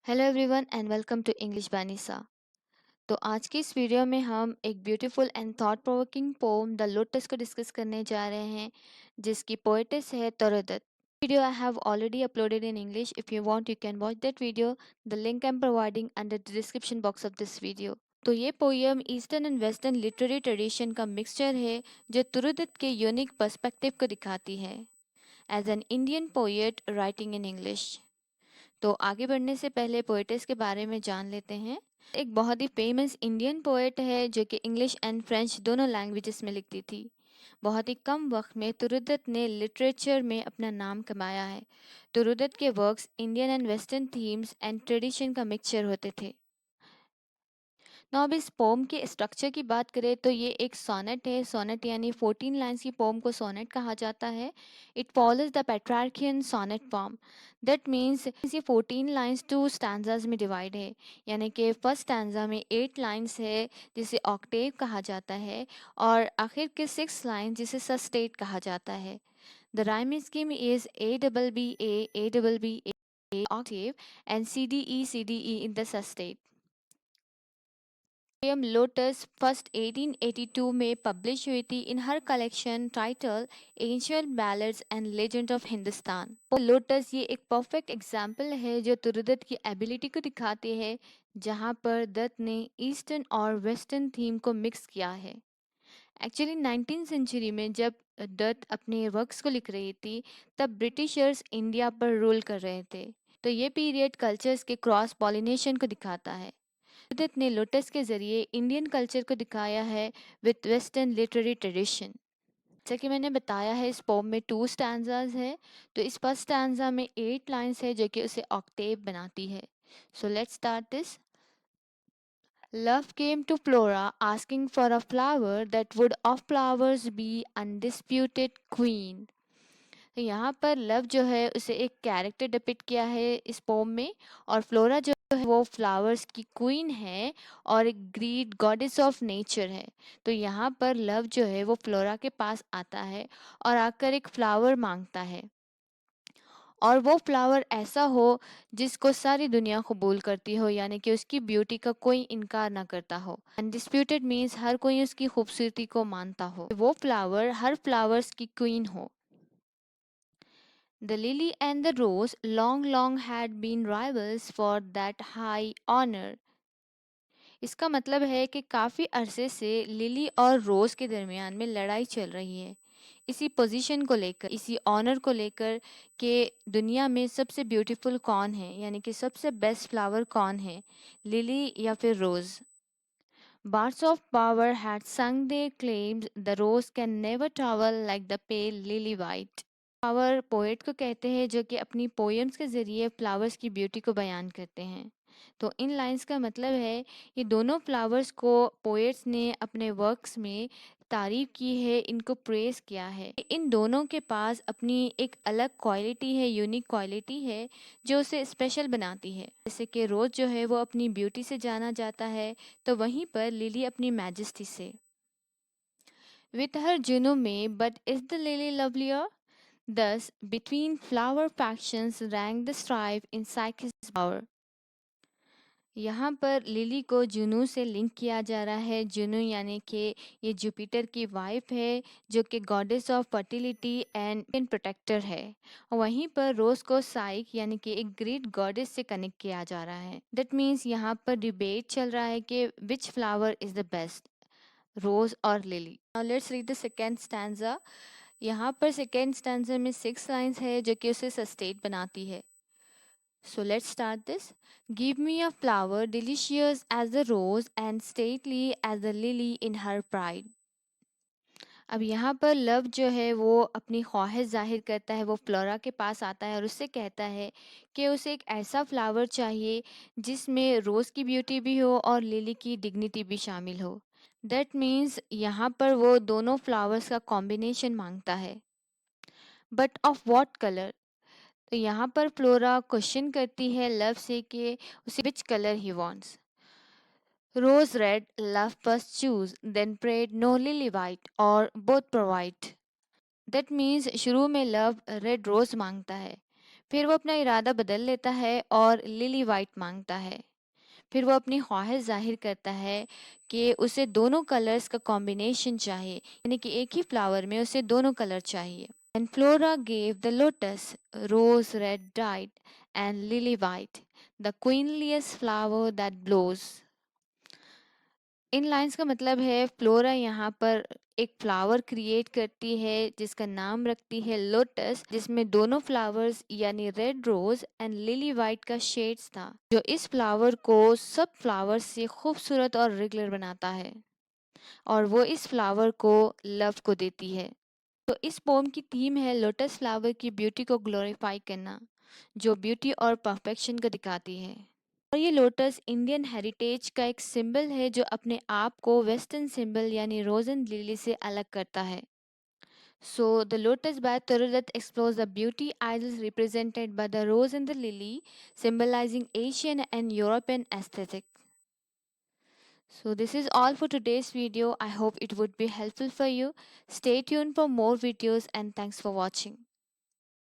Hello everyone and welcome to English बानीसा। तो आज की इस वीडियो में हम एक beautiful and thought provoking pome the lotus को डिस्कस करने जा रहे हैं, जिसकी पोएटिस है तरोदत। Video I have already uploaded in English. If you want you can watch that video. The link I am providing under the description box of this video. तो ये poem eastern and western literary tradition का mixture है, जो तुरुदत के unique perspective को दिखाती है as an Indian poet writing in English. तो आगे बढ़ने से पहले पोएटिस के बारे में जान लेते हैं। एक बहुत ही फेमस इंडियन पोएट है जो कि इंग्लिश एंड फ्रेंच दोनों लैंग्वेजेस में लिखती थी। बहुत ही कम वक्त में तुरुदत ने लिटरेचर में अपना नाम कमाया है। तुरुदत के works Indian and western themes and tradition का मिक्सचर होते थे। नाउ अब इस पोम के स्ट्रक्चर की बात करें तो ये एक सोनेट है। सोनेट यानी 14 लाइन्स की पोम को सोनेट कहा जाता है। It follows the Petrarchan sonnet form. That means ये 14 लाइन्स टू स्टैंजाज में डिवाइड है, यानी कि फर्स्ट स्टैंजा में 8 लाइन्स है जिसे ऑक्टेव कहा जाता है, और आखिर के 6 लाइन जिसे सस्टेट कहा जाता है। The rhyme scheme is A double B A double B A octave and C D E in the sestet. Poem lotus first 1882 में पब्लिश हुई थी in her collection title ancient ballads and legend of Hindustan. Lotus ये एक perfect example है जो तुरुदत की ability को दिखाती है, जहाँ पर दत्त ने ईस्टर्न और वेस्टर्न थीम को मिक्स किया है। एक्चुअली 19th सेंचुरी में जब दत्त अपने वर्क्स को लिख रही थी, तब ब्रिटिशर्स इंडिया पर रूल कर रहे थे। तो ये पीरियड कल्चर्स के क्रॉस पॉलिनेशन को दिखाता है। उदित ने लोटस के जरिए इंडियन कल्चर को दिखाया है विथ वेस्टर्न लिटरेरी ट्रेडिशन। जैसा कि मैंने बताया है, इस पोम में 2 स्टैंजाज है। तो इस फर्स्ट स्टैंजा में 8 लाइन्स है जो कि उसे ऑक्टेव बनाती है। So let's start this. Love came to Flora asking for a flower that would of flowers be undisputed queen. तो यहाँ पर लव जो है उसे एक कैरेक्टर डिपिक्ट किया है इस पोम में, और फ्लोरा जो है वो फ्लावर्स की क्वीन है और एक ग्रीड गॉडेस ऑफ नेचर है। तो यहाँ पर लव जो है वो फ्लोरा के पास आता है और आकर एक फ्लावर मांगता है, और वो फ्लावर ऐसा हो जिसको सारी दुनिया कबूल करती हो, यानी कि उसकी ब्यूटी का कोई इनकार ना करता हो। अनडिस्प्यूटेड मीन्स हर कोई उसकी खूबसूरती को मानता हो। वो फ्लावर हर फ्लावर्स की क्वीन हो। The lily and the rose long had been rivals for that high honor. इसका मतलब है कि काफ़ी अरसे से लिली और रोज़ के दरमियान में लड़ाई चल रही है, इसी पोजीशन को लेकर, इसी ऑनर को लेकर कि दुनिया में सबसे ब्यूटीफुल कौन है, यानी कि सबसे बेस्ट फ्लावर कौन है, लिली या फिर रोज़। Bards of power had sung their claims, the rose can never travel like the pale lily white. Power poet को कहते हैं जो कि अपनी पोएम्स के ज़रिए फ्लावर्स की ब्यूटी को बयान करते हैं। तो इन लाइंस का मतलब है ये दोनों फ्लावर्स को पोएट्स ने अपने वर्क्स में तारीफ की है, इनको प्रेज किया है। इन दोनों के पास अपनी एक अलग क्वालिटी है, यूनिक क्वालिटी है जो उसे स्पेशल बनाती है। जैसे कि रोज जो है वो अपनी ब्यूटी से जाना जाता है, तो वहीं पर लिली अपनी मैजेस्टी से। विथ हर जुनू में but is the lily lovelier. Thus, between flower factions rank the strife in Psyche's power. यहाँ पर लिली को जुनू से लिंक किया जा रहा है। जुनू यानी कि ये जुपिटर की वाइफ है जो कि goddess of fertility and protector है। और वहीं पर रोज को साइक यानी कि एक ग्रेट गॉडेस से कनेक्ट किया जा रहा है। दैट मीन्स यहाँ पर डिबेट चल रहा है कि which flower is the best, rose और lily. Now let's read the second stanza. यहाँ पर सेकेंड स्टैंजा में 6 लाइन्स है जो कि उसे सस्टेट बनाती है। So let's start this. Give me a flower delicious as the rose and stately as the lily in her pride. अब यहाँ पर लव जो है वो अपनी ख्वाहिश जाहिर करता है, वो फ्लोरा के पास आता है और उससे कहता है कि उसे एक ऐसा फ्लावर चाहिए जिसमें रोज़ की ब्यूटी भी हो और लिली की डिग्निटी भी शामिल हो। दैट मीन्स यहाँ पर वो दोनों फ्लावर्स का कॉम्बिनेशन मांगता है। But of what colour. तो यहाँ पर फ्लोरा क्वेश्चन करती है लव से कि उसे which colour he wants. Rose red love first choose then prayed no lily white और बोथ प्रोवाइड। दैट मीन्स शुरू में लव रेड रोज मांगता है, फिर वो अपना इरादा बदल लेता है और लिली वाइट मांगता है। फिर वो अपनी ख्वाहिश ज़ाहिर करता है कि उसे दोनों कलर्स का कॉम्बिनेशन चाहिए, यानी कि एक ही फ्लावर में उसे दोनों कलर चाहिए। And Flora gave the lotus rose red dyed and lily white, the queenliest flower that blows. In lines का मतलब है फ्लोरा यहाँ पर एक फ्लावर क्रिएट करती है जिसका नाम रखती है लोटस, जिसमें दोनों फ्लावर्स यानी red rose and lily white का शेड्स था, जो इस फ्लावर को सब फ्लावर्स से खूबसूरत और रेगुलर बनाता है और वो इस फ्लावर को लव को देती है। तो इस पोम की थीम है लोटस फ्लावर की ब्यूटी को ग्लोरीफाई करना, जो ब्यूटी और परफेक्शन को दिखाती है। और ये लोटस इंडियन हेरिटेज का एक सिंबल है जो अपने आप को वेस्टर्न सिंबल यानी रोज एंड लिली से अलग करता है। So, the lotus by Tharudat explores the beauty ideals represented by the rose and the lily, symbolizing Asian and European aesthetic. So, this is all for today's video. I hope it would be helpful for you. Stay tuned for more videos and thanks for watching.